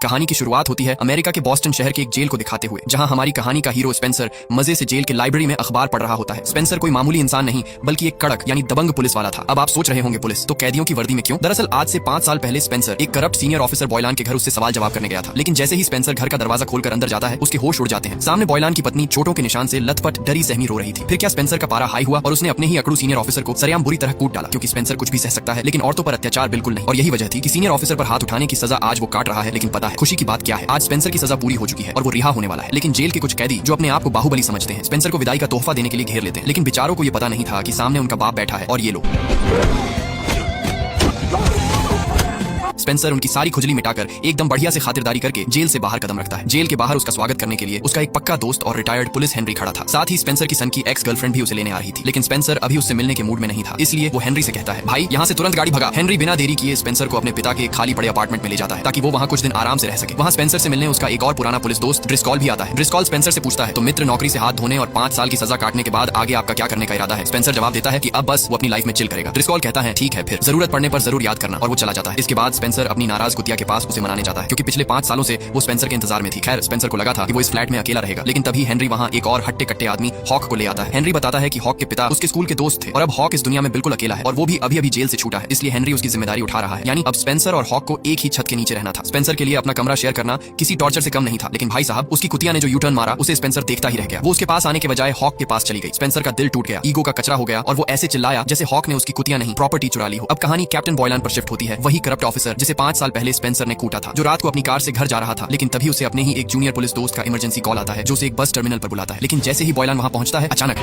कहानी की शुरुआत होती है अमेरिका के बॉस्टन शहर के एक जेल को दिखाते हुए, जहां हमारी कहानी का हीरो स्पेंसर मजे से जेल के लाइब्रेरी में अखबार पढ़ रहा होता है। स्पेंसर कोई मामूली इंसान नहीं बल्कि एक कड़क यानी दबंग पुलिस वाला था। अब आप सोच रहे होंगे पुलिस तो कैदियों की वर्दी में क्यों? दरअसल आज से 5 साल पहले स्पेंसर एक करप्ट सीनियर ऑफिसर बॉयलान के घर उससे सवाल जवाब करने गया था। लेकिन जैसे ही स्पेंसर घर का दरवाजा खोलकर अंदर जाता है, उसके होश उड़ जाते हैं। सामने बॉयलान की पत्नी चोटों के निशान से लथपथ डरी सहमी रो रही थी। फिर क्या स्पेंसर का पारा हाई हुआ और उसने अपने ही अकड़ू सीनियर ऑफिसर को सरेआम बुरी तरह कूट डाला, क्योंकि स्पेंसर कुछ भी सह सकता है लेकिन औरतों पर अत्याचार बिल्कुल नहीं। और यही वजह थी कि सीनियर ऑफिसर पर हाथ उठाने की सजा आज वो काट रहा है। लेकिन पता है खुशी की बात क्या है? आज स्पेंसर की सजा पूरी हो चुकी है और वो रिहा होने वाला है। लेकिन जेल के कुछ कैदी जो अपने आप को बाहुबली समझते हैं, स्पेंसर को विदाई का तोहफा देने के लिए घेर लेते हैं। लेकिन बेचारों को ये पता नहीं था कि सामने उनका बाप बैठा है और ये लोग। स्पेंसर उनकी सारी खुजली मिटाकर एकदम बढ़िया से खातिरदारी करके जेल से बाहर कदम रखता है। जेल के बाहर उसका स्वागत करने के लिए उसका एक पक्का दोस्त और रिटायर्ड पुलिस हेनरी खड़ा था। साथ ही स्पेंसर की सन की एक्स गर्लफ्रेंड भी उसे लेने आ रही थी। लेकिन स्पेंसर अभी उससे मिलने के मूड में नहीं था, इसलिए वो हेनरी से कहता है, भाई यहाँ से तुरंत गाड़ी भगा। हेनरी बिना देरी किए स्पेंसर को अपने पिता के एक खाली पड़े अपार्टमेंट में ले जाता है ताकि वो वहाँ कुछ दिन आराम से रह सके। वहाँ स्पेंसर से मिलने उसका एक और पुराना पुलिस दोस्त ड्रिस्कॉल भी आता है। ड्रिस्कॉल स्पेंसर से पूछता है, तो मित्र नौकरी से हाथ धोने और 5 साल की सजा काटने के बाद आगे आपका क्या करने का इरादा है? स्पेंसर जवाब देता है कि अब बस वो अपनी लाइफ में चिल करेगा। ड्रिस्कॉल कहता है, ठीक है फिर जरूरत पड़ने पर जरूर याद करना, और वो चला जाता है। इसके बाद स्पेंसर अपनी नाराज कुतिया के पास उसे मनाने जाता है, क्योंकि पिछले 5 सालों से वो स्पेंसर के इंतजार में थी। खैर स्पेंसर को लगा था कि वो इस फ्लैट में अकेला रहेगा, लेकिन तभी हेनरी वहाँ एक और हट्टे कट्टे आदमी हॉक को ले आता है। हेनरी बताता है कि हॉक के पिता उसके स्कूल के दोस्त थे और अब हॉक इस दुनिया में बिल्कुल अकेला है और वो भी अभी अभी जेल से छूटा है, इसलिए हेनरी उसकी जिम्मेदारी उठा रहा है। यानी अब स्पेंसर और हॉक को एक ही छत के नीचे रहना था। स्पेंसर के लिए अपना कमरा शेयर करना किसी टॉर्चर से कम नहीं था, लेकिन भाई साहब उसकी कुतिया ने जो यू टर्न मारा उसे स्पेंसर देखता ही रह गया। वो उसके पास आने के बजाय हॉक के पास चली गई। स्पेंसर का दिल टूट गया, ईगो का कचरा हो गया और वो ऐसे चिल्लाया जैसे हॉक ने उसकी कुतिया नहीं प्रॉपर्टी चुरा ली हो। अब कहानी कैप्टन बॉयलान पर शिफ्ट होती है, वही करप्ट ऑफिसर जिसे 5 साल पहले स्पेंसर ने कूटा था, जो रात को अपनी कार से घर जा रहा था। लेकिन तभी उसे अपने ही एक जूनियर पुलिस दोस्त का इमरजेंसी कॉल आता है, जो उसे एक बस टर्मिनल पर बुलाता है। लेकिन जैसे ही बॉयलान वहां पहुंचता है, अचानक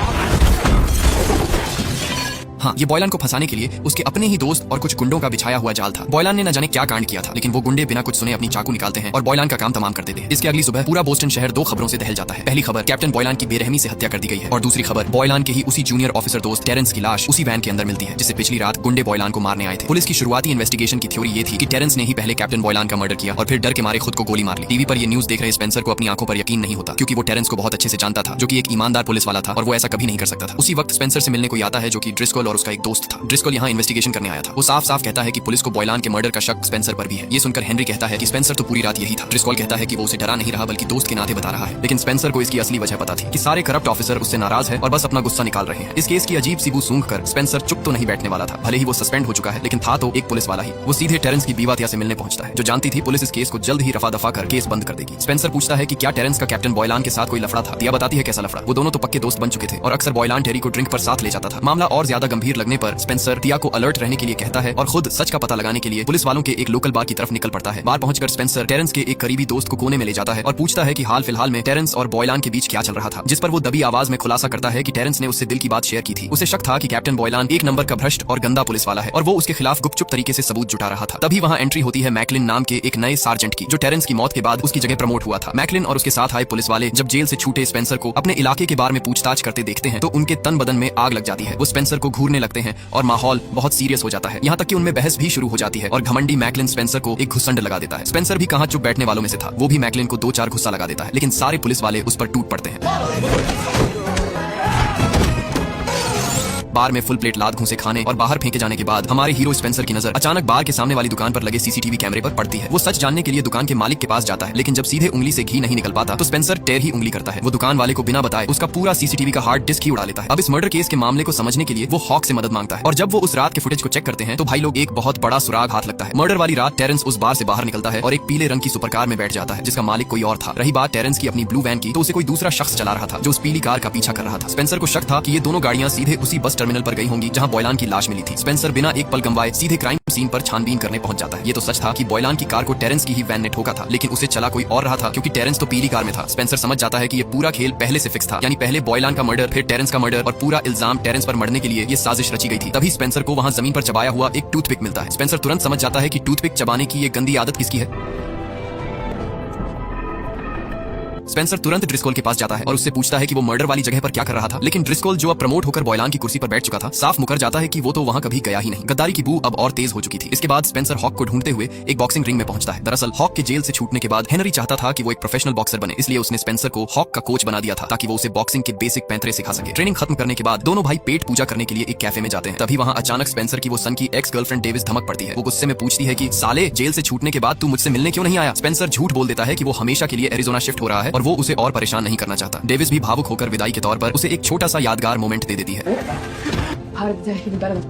हाँ, ये बॉयलान को फंसाने के लिए उसके अपने ही दोस्त और कुछ गुंडों का बिछाया हुआ जाल था। बॉयलान ने न जाने क्या कांड किया था, लेकिन वो गुंडे बिना कुछ सुने अपनी चाकू निकालते हैं और बॉयलान का काम तमाम कर देते हैं। इसके अगली सुबह पूरा बोस्टन शहर 2 खबरों से दहल जाता है। पहली खबर, कैप्टन बॉयलान की बेरहमी से हत्या कर दी गई है, और दूसरी खबर, बॉयलान के ही उसी जूनियर ऑफिसर दोस्त टेरेंस की लाश उसी वैन के अंदर मिलती है जिसे पिछली रात गुंडे बॉयलान को मारने आए थे। पुलिस की शुरुआती इन्वेस्टिगेशन की थ्योरी ये थी कि टेरेंस ने ही पहले कैप्टन बॉयलान का मर्डर किया और फिर डर के मारे खुद को गोली मार ली। टीवी पर ये न्यूज देख रहे स्पेंसर को अपनी आंखों पर यकीन नहीं होता, क्योंकि वो टेरेंस को बहुत अच्छे से जानता था, जो कि एक ईमानदार पुलिस वाला था और वो ऐसा कभी नहीं कर सकता था। उसी वक्त स्पेंसर से मिलने को आता है जो कि ड्रिस्कॉल और उसका एक दोस्त था। ड्रिस्कॉल यहाँ इन्वेस्टिगेशन करने आया था। वो साफ साफ कहता है कि पुलिस को बॉयलान के मर्डर का शक स्पेंसर पर भी है। ये सुनकर हेनरी कहता है कि स्पेंसर तो पूरी रात यही था। ड्रिस्कॉल कहता है कि वो उसे डरा नहीं रहा बल्कि दोस्त के नाते बता रहा है। लेकिन स्पेंसर को इसकी असली वजह पता थी कि सारे करप्ट ऑफिसर उससे नाराज है और बस अपना गुस्सा निकाल रहे हैं। इस केस की अजीब सी बू सूंघकर स्पेंसर चुप तो नहीं बैठने वाला था। भले ही वो सस्पेंड हो चुका है, लेकिन था तो एक पुलिस वाला ही। वो सीधे टेरेंस की बीवा तिया से मिलने पहुंचता है, जो जानती थी पुलिस इस केस को जल्द ही रफा दफा कर केस बंद कर देगी। स्पेंसर पूछता है कि क्या टेरेंस का कैप्टन बॉयलान के साथ कोई लफड़ा था। तिया बताती है कैसा लफड़ा। वो दोनों तो पक्के दोस्त बन चुके थे और अक्सर बॉयलान टेरी को ड्रिंक पर साथ ले जाता था। मामला और ज्यादा गंभीर लगने पर स्पेंसर तिया को अलर्ट रहने के लिए कहता है और खुद सच का पता लगाने के लिए पुलिस वालों के एक लोकल बार की तरफ निकल पड़ता है। बार पहुंचकर स्पेंसर टेरेंस के एक करीबी दोस्त को कोने में ले जाता है और पूछता है कि हाल फिलहाल में टेरेंस और बॉयलान के बीच क्या चल रहा था, जिस पर वो दबी आवाज में खुलासा करता है कि टेरेंस ने उससे दिल की बात शेयर की थी। उसे शक था कि कैप्टन बॉयलान एक नंबर का भ्रष्ट और गंदा पुलिस वाला है और वो उसके खिलाफ गुपचुप तरीके से सबूत जुटा रहा था। तभी वहाँ एंट्री होती है मैकलिन नाम के एक नए सार्जेंट की, जो टेरेंस की मौत के बाद उसकी जगह प्रमोट हुआ था। मैकलिन और उसके साथ आए पुलिस वाले जब जेल से छूटे स्पेंसर को अपने इलाके के बारे में पूछताछ करते देखते हैं तो उनके तन बदन में आग लग जाती है। वो स्पेंसर को घूरने लगते हैं और माहौल बहुत सीरियस हो जाता है, यहाँ तक कि उनमें बहस भी शुरू हो जाती है और घमंडी मैकलिन स्पेंसर को एक घुसंड लगा देता है। स्पेंसर भी कहाँ चुप बैठने वालों में से था, वो भी मैकलिन को 2-4 गुस्सा लगा देता है, लेकिन सारे पुलिस वाले उस पर टूट पड़ते हैं। बार में फुल प्लेट लाद घूंसे खाने और बाहर फेंके जाने के बाद हमारे हीरो स्पेंसर की नजर अचानक बार के सामने वाली दुकान पर लगे सीसीटीवी कैमरे पर पड़ती है। वो सच जानने के लिए दुकान के मालिक के पास जाता है, लेकिन जब सीधे उंगली से घी नहीं निकल पाता तो स्पेंसर टेर ही उंगली करता है। वो दुकान वाले को बिना बताए उसका पूरा सीसीटीवी का हार्ड डिस्क ही उड़ा लेता है। अब इस मर्डर केस के मामले को समझने के लिए वो हॉक से मदद मांगता है और जब वो उस रात के फुटेज को चेक करते हैं तो भाई लोग एक बहुत बड़ा सुराग हाथ लगता है। मर्डर वाली रात टेरेंस उस बार से बाहर निकलता है और एक पीले रंग की सुपर कार में बैठ जाता है, जिसका मालिक कोई और था। रही बात टेरेंस की अपनी ब्लू वैन की, तो उसे कोई दूसरा शख्स चला रहा था जो उस पीली कार का पीछा कर रहा था। स्पेंसर को शक था कि ये दोनों गाड़ियां सीधे उसी बस टर्मिनल पर गई होंगी जहां बॉयलान की लाश मिली थी। स्पेंसर बिना एक पल गंवाए सीधे क्राइम सीन पर छानबीन करने पहुंच जाता है। ये तो सच था कि बॉयलान की कार को टेरेंस की ही वैन ने ठोका था, लेकिन उसे चला कोई और रहा था, क्योंकि टेरेंस तो पीली कार में था। स्पेंसर समझ जाता है कि ये पूरा खेल पहले से फिक्स था, यानी पहले बॉयलान का मर्डर, फिर टेरेंस का मर्डर और पूरा इल्जाम टेरेंस पर मरने के लिए ये साजिश रची गई थी। तभी स्पेंसर को वहां जमीन पर चबाया हुआ एक टूथपिक मिलता है। स्पेंसर तुरंत समझ जाता है कि टूथपिक चबाने की ये गंदी आदत किसकी है। स्पेंसर तुरंत ड्रिस्कोल के पास जाता है और उससे पूछता है कि वो मर्डर वाली जगह पर क्या कर रहा था। लेकिन ड्रिस्कोल, जो अब प्रमोट होकर बॉयलान की कुर्सी पर बैठ चुका था, साफ मुकर जाता है कि वो तो वहां कभी गया ही नहीं। गद्दारी की बू अब और तेज हो चुकी थी। इसके बाद स्पेंसर हॉक को ढूंढते हुए एक बॉक्सिंग रिंग में पहुंचता है। दरअसल हॉक के जेल से छूटने के बाद हेनरी चाहता था कि वो एक प्रोफेशनल बॉक्सर बने, इसलिए उसने स्पेंसर को हॉक का कोच बना दिया था ताकि वो उसे बॉक्सिंग के बेसिक पैंतरे सिखा सके। ट्रेनिंग खत्म करने के बाद दोनों भाई पेट पूजा करने के लिए एक कैफे में जाते हैं। तभी वहां अचानक स्पेंसर की वो सन की एक्स गर्लफ्रेंड डेविस धमक पड़ती है। वो गुस्से में पूछती है कि साले, जेल से छूटने के बाद तू मुझसे मिलने क्यों नहीं आया? स्पेंसर झूठ बोल देता है कि वो हमेशा के लिए एरिजोना शिफ्ट हो रहा है और वो उसे और परेशान नहीं करना चाहता। डेविस भी भावुक होकर विदाई के तौर पर उसे एक छोटा सा यादगार मोमेंट दे देती है।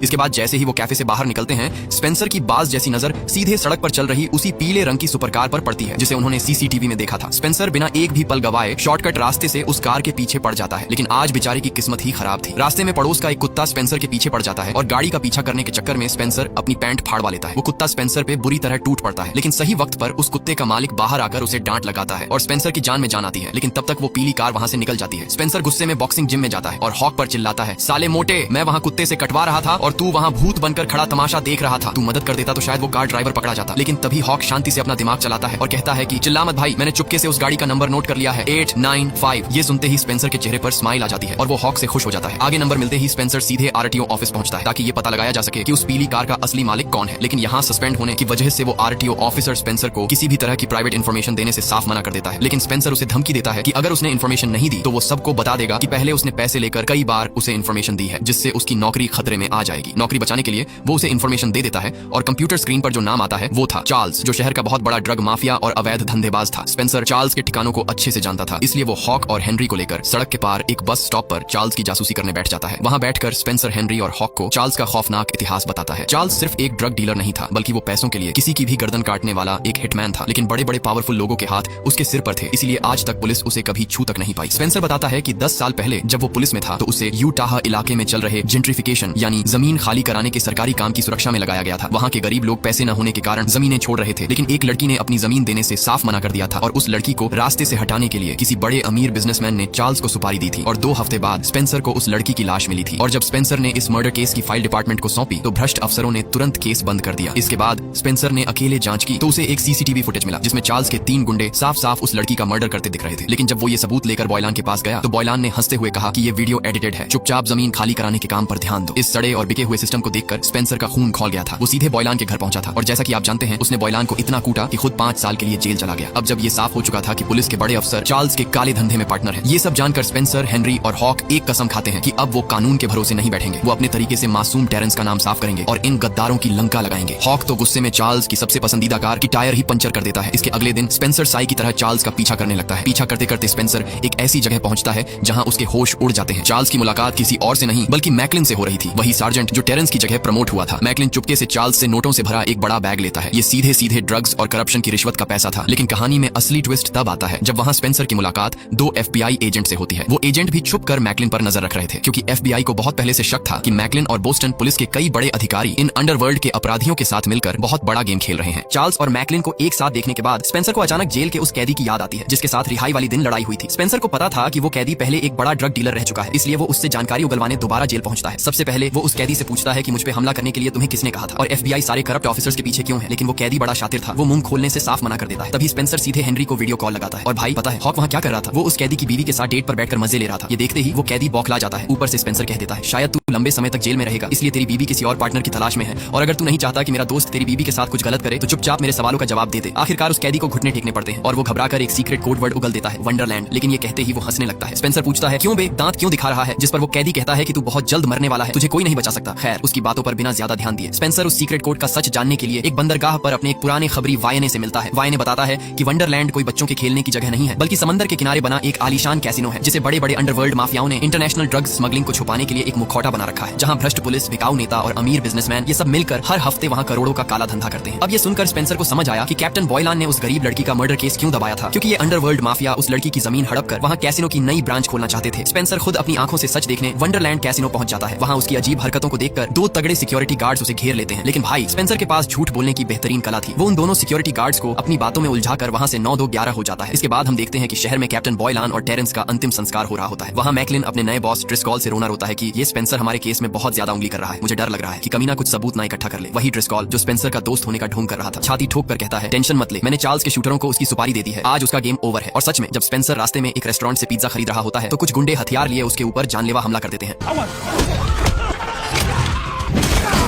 इसके बाद जैसे ही वो कैफे से बाहर निकलते हैं, स्पेंसर की बाज जैसी नजर सीधे सड़क पर चल रही उसी पीले रंग की सुपरकार पर पड़ती है जिसे उन्होंने सीसीटीवी में देखा था। स्पेंसर बिना एक भी पल गवाए शॉर्टकट रास्ते से उस कार के पीछे पड़ जाता है। लेकिन आज बेचारे की किस्मत ही खराब थी। रास्ते में पड़ोस का एक कुत्ता स्पेंसर के पीछे पड़ जाता है और गाड़ी का पीछा करने के चक्कर में स्पेंसर अपनी पैंट फाड़वा लेता है। वो कुत्ता स्पेंसर पे बुरी तरह टूट पड़ता है, लेकिन सही वक्त पर उस कुत्ते का मालिक बाहर आकर उसे डांट लगाता है और स्पेंसर की जान में जान आती है। लेकिन तब तक वो पीली कार वहां से निकल जाती है। स्पेंसर गुस्से में बॉक्सिंग जिम में जाता है और हॉक पर चिल्लाता है, साले मोटे, मैं वहां कुत्ते से कटवा रहा था और तू वहां भूत बनकर खड़ा तमाशा देख रहा था। तू मदद कर देता तो शायद वो कार ड्राइवर पकड़ा जाता। लेकिन तभी हॉक शांति से अपना दिमाग चलाता है और कहता है कि चिल्ला मत भाई, मैंने चुपके से उस गाड़ी का नंबर नोट कर लिया है, 895। ये सुनते ही स्पेंसर के चेहरे पर स्माइल आ जाती है और वो हॉक से खुश हो जाता है। आगे नंबर मिलते ही स्पेंसर सीधे आरटीओ ऑफिस पहुंचता है ताकि ये पता लगाया जा सके कि उस पीली कार का असली मालिक कौन है। लेकिन यहाँ सस्पेंड होने की वजह से वो आरटीओ ऑफिसर स्पेंसर को किसी भी तरह की प्राइवेट इन्फॉर्मेशन देने से साफ मना कर देता है। लेकिन स्पेंसर उसे धमकी देता है कि अगर उसने इन्फॉर्मेशन नहीं दी तो वो सबको बता देगा कि पहले उसने पैसे लेकर कई बार उसे इन्फॉर्मेशन दी है, जिससे उसकी नौकरी खतरे में आ जाएगी। नौकरी बचाने के लिए वो उसे इन्फॉर्मेशन दे देता है और कंप्यूटर स्क्रीन पर जो नाम आता है वो था चार्ल्स, जो शहर का बहुत बड़ा ड्रग माफिया और अवैध धंधेबाज था। स्पेंसर चार्ल्स के ठिकानों को अच्छे से जानता था, इसलिए वो हॉक और हेनरी को लेकर सड़क के पार एक बस स्टॉप पर चार्ल्स की जासूसी करने बैठ जाता है। वहां बैठकर स्पेंसर हेनरी और हॉक को चार्ल्स का खौफनाक इतिहास बताता है। चार्ल्स सिर्फ एक ड्रग डीलर नहीं था, बल्कि वो पैसों के लिए किसी की भी गर्दन काटने वाला एक हिटमैन था। लेकिन बड़े बड़े पावरफुल लोगों के हाथ उसके सिर पर थे, इसलिए आज तक पुलिस उसे कभी छू तक नहीं पाई। स्पेंसर बताता है कि 10 साल पहले जब वो पुलिस में था तो उसे यूटाह इलाके में चल रहे जेंट्रिफिकेशन यानी जमीन खाली कराने के सरकारी काम की सुरक्षा में लगाया गया था। वहां के गरीब लोग पैसे न होने के कारण जमीनें छोड़ रहे थे, लेकिन एक लड़की ने अपनी जमीन देने से साफ मना कर दिया था और उस लड़की को रास्ते से हटाने के लिए किसी बड़े अमीर बिजनेसमैन ने चार्ल्स को सुपारी दी थी। और 2 हफ्ते बाद स्पेंसर को उस लड़की की लाश मिली थी और जब स्पेंसर ने इस मर्डर केस की फाइल डिपार्टमेंट को सौंपी तो भ्रष्ट अफसरों ने तुरंत केस बंद कर दिया। इसके बाद स्पेंसर ने अकेले जांच की तो उसे एक सीसीटीवी फुटेज मिला जिसमें चार्ल्स के 3 गुंडे साफ साफ उस लड़की का मर्डर करते दिख रहे थे। लेकिन जब वो ये सबूत लेकर बॉयलान के पास गया तो बॉयलान ने हंसते हुए कहा कि ये वीडियो एडिटेड है, चुपचाप जमीन खाली कराने के काम पर ध्यान दो। इस सड़े और बिके हुए सिस्टम को देखकर स्पेंसर का खून खौल गया था। वो सीधे बॉयलान के घर पहुंचा था और जैसा कि आप जानते हैं उसने बॉयलान को इतना कूटा कि खुद 5 साल के लिए जेल चला गया। अब जब ये साफ हो चुका था कि पुलिस के बड़े अफसर चार्ल्स के काले धंधे में पार्टनर हैं, ये सब जानकर स्पेंसर, हेनरी और हॉक एक कसम खाते हैं कि अब वो कानून के भरोसे नहीं बैठेंगे। वो अपने तरीके से मासूम टेरेंस का नाम साफ करेंगे और इन गद्दारों की लंका लगाएंगे। हॉक तो गुस्से में चार्ल्स की सबसे पसंदीदा कार की टायर ही पंचर कर देता है। इसके अगले दिन स्पेंसर साई की तरह चार्ल्स का पीछा करने लगता है। पीछा करते करते स्पेंसर एक ऐसी जगह पहुंचता है जहां उसके होश उड़ जाते हैं। चार्ल्स की मुलाकात किसी और से नहीं बल्कि मैकलिन से हो रही थी, वही सार्जेंट जो टेरेंस की जगह प्रमोट हुआ था। मैकलिन चुपके से चार्ल्स से नोटों से भरा एक बड़ा बैग लेता है। ये सीधे सीधे ड्रग्स और करप्शन की रिश्वत का पैसा था। लेकिन कहानी में असली ट्विस्ट तब आता है जब वहां स्पेंसर की मुलाकात 2 FBI एजेंट से होती है। वो एजेंट भी छुप कर मैकलिन पर नजर रख रहे थे क्योंकि FBI को बहुत पहले से शक था कि मैकलिन और बोस्टन पुलिस के कई बड़े अधिकारी इन अंडरवर्ल्ड के अपराधियों के साथ मिलकर बहुत बड़ा गेम खेल रहे हैं। चार्ल्स और मैकलिन को एक साथ देखने के बाद स्पेंसर को अचानक जेल के उस कैदी की याद आती है जिसके साथ रिहाई वाली दिन लड़ाई हुई थी। स्पेंसर को पता था कि वो कैदी पहले एक बड़ा ड्रग डीलर रह चुका है, इसलिए वो उससे जानकारी उगलवाने दोबारा जेल पहुंचता है। सबसे पहले वो उस कैदी से पूछता है कि मुझ पे हमला करने के लिए तुम्हें किसने कहा था और FBI सारे करप्ट ऑफिसर्स के पीछे क्यों है। लेकिन वो कैदी बड़ा शातिर था, वो मुंह खोलने से साफ मना कर देता है। तभी स्पेंसर सीधे हेनरी को वीडियो कॉल लगाता है और भाई पता है हॉक वहां क्या कर रहा था? वो उस कैदी की बीवी के साथ डेट पर बैठकर मजे ले रहा था। ये देखते ही वो कैदी बौखला जाता है। ऊपर से स्पेंसर कह देता है शायद तू लंबे समय तक जेल में रहेगा, इसलिए तेरी बीवी किसी और पार्टनर की तलाश में है और अगर तू नहीं चाहता कि मेरा दोस्त तेरी बीवी के साथ कुछ गलत करे तो चुपचाप मेरे सवालों का जवाब दे दे। आखिरकार उस कैदी को घुटने टेकने पड़ते हैं और वो घबराकर एक सीक्रेट कोड वर्ड उगल देता है, वंडरलैंड। लेकिन ये कहते ही वो हंसने लगता है। स्पेंसर पूछता है क्यों बे, दांत क्यों दिखा रहा है? जिस पर वो कैदी कहता है कि तू बहुत जल्द मरने वाला है, तुझे कोई नहीं बचा सकता। खैर उसकी बातों पर बिना ज्यादा ध्यान दिए स्पेंसर उस सीक्रेट कोड का सच जानने के लिए एक बंदरगाह पर अपने एक पुराने खबरी वायने से मिलता है। वायने बताता है कि वंडरलैंड कोई बच्चों के खेलने की जगह नहीं है बल्कि समंदर के किनारे बना एक आलीशान कैसीनो है जिसे बड़े बड़े अंडरवर्ल्ड माफियाओं ने इंटरनेशनल ड्रग्स स्मगलिंग को छुपाने के लिए एक मुखौटा बना रखा है, जहां भ्रष्ट पुलिस, बिकाऊ नेता और अमीर बिजनेसमैन ये सब मिलकर हर हफ्ते वहां करोड़ों का काला धंधा करते हैं। अब ये सुनकर स्पेंसर को समझ आया कि कैप्टन बॉयलान ने उस गरीब लड़की का मर्डर केस क्यों दबाया था, क्योंकि ये अंडरवर्ल्ड माफिया उस लड़की की जमीन हड़प कर वहां कैसीनो की नई ब्रांच खोलना चाहते थे। स्पेंसर खुद अपनी आंखों से सच देखने वंडरलैंड कैसीनो पहुंच जाता है वहाँ उसकी अजीब हरकतों को देखकर दो तगड़े सिक्योरिटी गार्ड्स उसे घेर लेते हैं। लेकिन भाई स्पेंसर के पास झूठ बोलने की बेहतरीन कला थी। वो उन दोनों सिक्योरिटी गार्ड्स को अपनी बातों में उलझाकर वहाँ से 9-2-11 हो जाता है। इसके बाद हम देखते हैं कि शहर में कैप्टन बॉयलान और टेरेंस का अंतिम संस्कार हो रहा होता है। वहाँ मैकलिन अपने नए बॉस ड्रिस्कॉल से रोना रोता है कि ये स्पेंसर हमारे केस में बहुत ज्यादा उंगली कर रहा है। मुझे डर लग रहा है कि कमीना कुछ सबूत ना इकट्ठा कर ले। वही ड्रिस्कॉल जो स्पेंसर का दोस्त होने का ढोंग कर रहा था, छाती ठोक कर कहता है, टेंशन मत ले, मैंने चार्ल्स के शूटरों को उसकी सुपारी दे दी है, आज उसका गेम ओवर है। और सच में जब स्पेंसर रास्ते में एक रेस्टोरेंट से पिज्जा खरीद रहा होता है तो कुछ गुंडे हथियार लिए उसके ऊपर जानलेवा हमला कर देते हैं।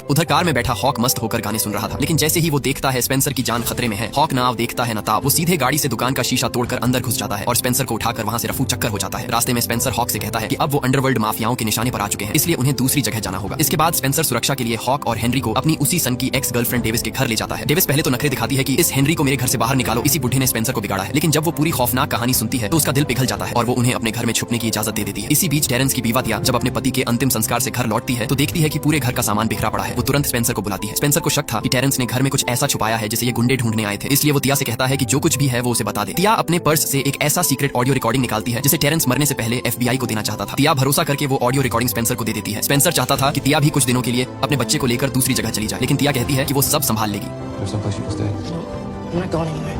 उधर कार में बैठा हॉक मस्त होकर गाने सुन रहा था, लेकिन जैसे ही वो देखता है स्पेंसर की जान खतरे में है, हॉक नाव देखता है नताब, वो सीधे गाड़ी से दुकान का शीशा तोड़कर अंदर घुस जाता है और स्पेंसर को उठाकर वहां से रफू चक्कर हो जाता है। रास्ते में स्पेंसर हॉक से कहता है कि अब वो अंडरवर्ल्ड माफियाओं के निशाने पर आ चुके हैं, इसलिए उन्हें दूसरी जगह जाना होगा। इसके बाद स्पेंसर सुरक्षा के लिए हॉक और हेनरी को अपनी उसी सन की एक्स गर्लफ्रेंड डेविस के घर ले जाता है। डेविस पहले तो नखरे दिखाती है कि इस हेनरी को मेरे घर से बाहर निकालो, इसी बुढ़े ने स्पेंसर को बिगाड़ा है। लेकिन जब वो पूरी खौफनाक कहानी सुनती है तो उसका दिल पिघल जाता है और वो उन्हें अपने घर में छुपने की इजाजत दे देती है। इसी बीच टेरेंस की बीवा तिया जब अपने पति के अंतिम संस्कार से घर लौटती है तो देखती है कि पूरे घर का सामान बिखरा पड़ा है। वो तुरंत स्पेंसर को बुलाती है। स्पेंसर को शक था कि टेरेंस ने घर में कुछ ऐसा छुपाया है जिसे ये गुंडे ढूंढने आए थे, इसलिए वो तिया से कहता है कि जो कुछ भी है वो उसे बता दे। तिया अपने पर्स से एक ऐसा सीक्रेट ऑडियो रिकॉर्डिंग निकालती है जिसे टेरेंस मरने से पहले FBI को देना चाहता था। तिया भरोसा करके वो ऑडियो रिकॉर्डिंग स्पेंसर को दे देती है। स्पेंसर चाहता था कि तिया भी कुछ दिनों के लिए अपने बच्चे को लेकर दूसरी जगह चली जाए, लेकिन तिया कहती है कि वो सब संभाल लेगी। I'm not going anywhere.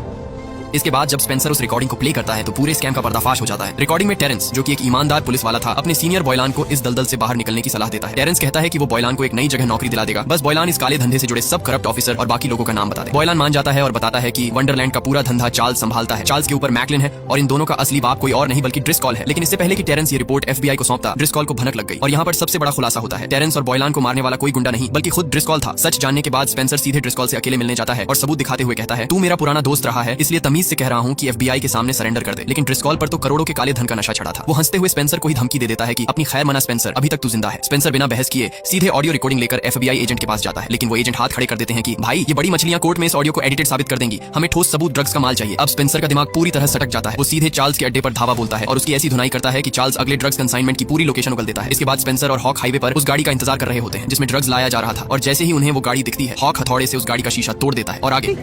इसके बाद जब स्पेंसर उस रिकॉर्डिंग को प्ले करता है तो पूरे स्कैम का पर्दाफाश हो जाता है। रिकॉर्डिंग में टेरेंस, जो कि एक ईमानदार पुलिस वाला था, अपने सीनियर बॉयलान को इस दलदल से बाहर निकलने की सलाह देता है। टेरेंस कहता है कि वो बॉयलान को एक नई जगह नौकरी दिला देगा, बस बॉयलान इस काले धंधे से जुड़े सब करप्ट ऑफिसर और बाकी लोगों का नाम बता दे। बॉयलान मान जाता है और बताता है कि वंडरलैंड का पूरा धंधा चार्ल्स संभालता है। चार्ल्स के ऊपर मैकलिन है और इन दोनों का असली बाप कोई और नहीं बल्कि ड्रिस्कॉल है। लेकिन इससे पहले कि टेरेंस ये रिपोर्ट FBI को सौंपता, ड्रिस्कॉल को भनक लग गई और यहाँ पर सबसे बड़ा खुलासा होता है। टेरेंस और बॉयलान को मारने वाला कोई गुंडा नहीं बल्कि खुद ड्रिस्कॉल था। सच जानने के बाद स्पेंसर सीधे ड्रिस्कॉल से अकेले मिलने जाता है और सबूत दिखाते हुए कहता है, तू मेरा पुराना दोस्त रहा है, इसलिए तमीज से कह रहा हूँ कि FBI के सामने सरेंडर कर दे। लेकिन ड्रिस्कॉल पर तो करोड़ों के काले धन का नशा चढ़ा था। वो हंसते हुए स्पेंसर को ही धमकी दे देता है कि अपनी खैर मना स्पेंसर, अभी तक तू जिंदा है। स्पेंसर बिना बहस किए सीधे ऑडियो रिकॉर्डिंग लेकर FBI एजेंट के पास जाता है, लेकिन वो एजेंट हाथ खड़े कर देते हैं कि भाई ये बड़ी मछलियां कोर्ट में इस ऑडियो को एडिटेड साबित कर देंगी, हमें ठोस सबूत ड्रग्स का माल चाहिए। अब स्पेंसर का दिमाग पूरी तरह सटक जाता है। वो सीधे चार्ल्स के अड्डे पर धावा बोलता है और उसकी ऐसी धुनाई करता है कि चार्ल्स अगले ड्रग्स कंसाइनमेंट की पूरी लोकेशन उगल देता है। इसके बाद स्पेंसर और हॉक हाईवे पर उस गाड़ी का इंतजार कर रहे होते हैं जिसमें ड्रग्स लाया जा रहा था और जैसे ही उन्हें वो गाड़ी दिखती है, हॉक हथौड़े से उस गाड़ी का शीशा तोड़ देता है और आगे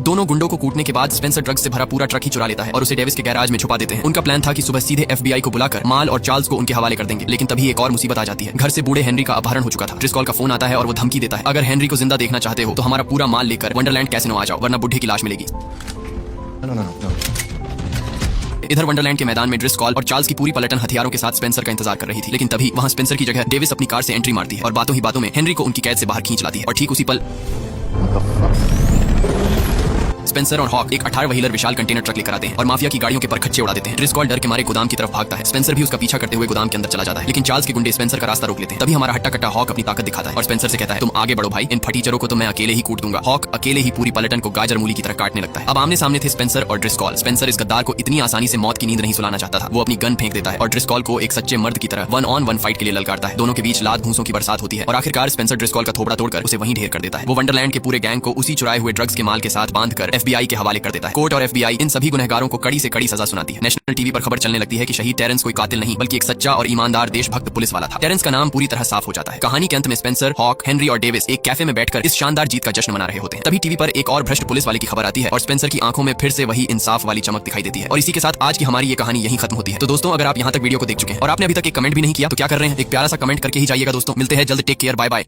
दोनों गुंडों को कूटने के बाद स्पेंसर ड्रग्स से भरा पूरा ट्रक ही चुरा लेता है और उसे डेविस के गैराज में छुपा देते हैं। उनका प्लान था कि सुबह सीधे FBI को बुलाकर माल और चार्ल्स को उनके हवाले कर देंगे, लेकिन तभी एक और मुसीबत आ जाती है। घर से बूढ़े हेनरी का अपहरण हो चुका था। ड्रिस्कॉल का फोन आता है और वो धमकी देता है, अगर हेनरी को जिंदा देखना चाहते हो तो हमारा पूरा माल लेकर वंडरलैंड कैसिनो आ जाओ, वरना बुढ़े की लाश मिलेगी। No. इधर वंडरलैंड के मैदान में ड्रिस्कॉल और चार्ल्स की पूरी पलटन हथियारों के साथ स्पेंसर का इंतजार कर रही थी, लेकिन तभी वहां स्पेंसर की जगह डेविस अपनी कार से एंट्री मारती है और बातों ही बातों में हेनरी को उनकी कैद से बाहर खींच लाती है। और ठीक उसी पल स्पेंसर और हॉक एक 18 व्हीलर विशाल कंटेनर ट्रक लेकर आते हैं और माफिया की गाड़ियों के परखच्चे उड़ा देते हैं। ड्रिस्कॉल डर के मारे गोदाम की तरफ भागता है। स्पेंसर भी उसका पीछा करते हुए गोदाम के अंदर चला जाता है, लेकिन चार्ल्स के गुंडे स्पेंसर का रास्ता रोक लेते हैं। तभी हमारा हट्टा कट्टा हॉक अपनी ताकत दिखाता है और स्पेंसर से कहता है, तुम आगे बढ़ो भाई, इन फटीचरों को तो मैं अकेले ही कूट दूंगा। हॉक अकेले ही पूरी पलटन को गाजर मूली की तरह काटने लगता है। अब आमने सामने थे स्पेंसर और ड्रिस्कॉल। स्पेंसर इस गद्दार को इतनी आसानी से मौत की नींद नहीं सुलाना चाहता था। वो अपनी गन फेंक देता है और ड्रिस्कॉल को एक सच्चे मर्द की तरह 1-on-1 फाइट के लिए ललकारता है। दोनों के बीच लात घूंसों की बरसात होती है और आखिरकार स्पेंसर ड्रिस्कॉल का थोबड़ा तोड़कर उसे वहीं ढेर कर देता है। वो वंडरलैंड के पूरे गैंग को उसी चुराए हुए ड्रग्स के माल के साथ बांधकर FBI के हवाले कर देता है। कोर्ट और FBI इन सभी गुनहगारों को कड़ी से कड़ी सजा सुनाती है। नेशनल टीवी पर खबर चलने लगती है कि शहीद टेरेंस कोई कातिल नहीं बल्कि एक सच्चा और ईमानदार देशभक्त पुलिस वाला था। टेरेंस का नाम पूरी तरह साफ हो जाता है। कहानी के अंत में स्पेंसर, हॉक, हेनरी और डेविस एक कैफे में बैठकर इस शानदार जीत का जश्न मना रहे होते हैं। तभी टीवी पर एक और भ्रष्ट पुलिस वाले की खबर आती है और स्पेंसर की आंखों में फिर से वही इंसाफ वाली चमक दिखाई देती है। और इसी के साथ आज की हमारी ये कहानी यहीं खत्म होती है। तो दोस्तों, अगर आप यहाँ तक वीडियो को देख चुके हैं और आपने अभी तक एक कमेंट भी नहीं किया तो क्या कर रहे हैं, एक प्यारा सा कमेंट करके ही जाइएगा। दोस्तों मिलते हैं जल्द, टेक केयर, बाय बाय।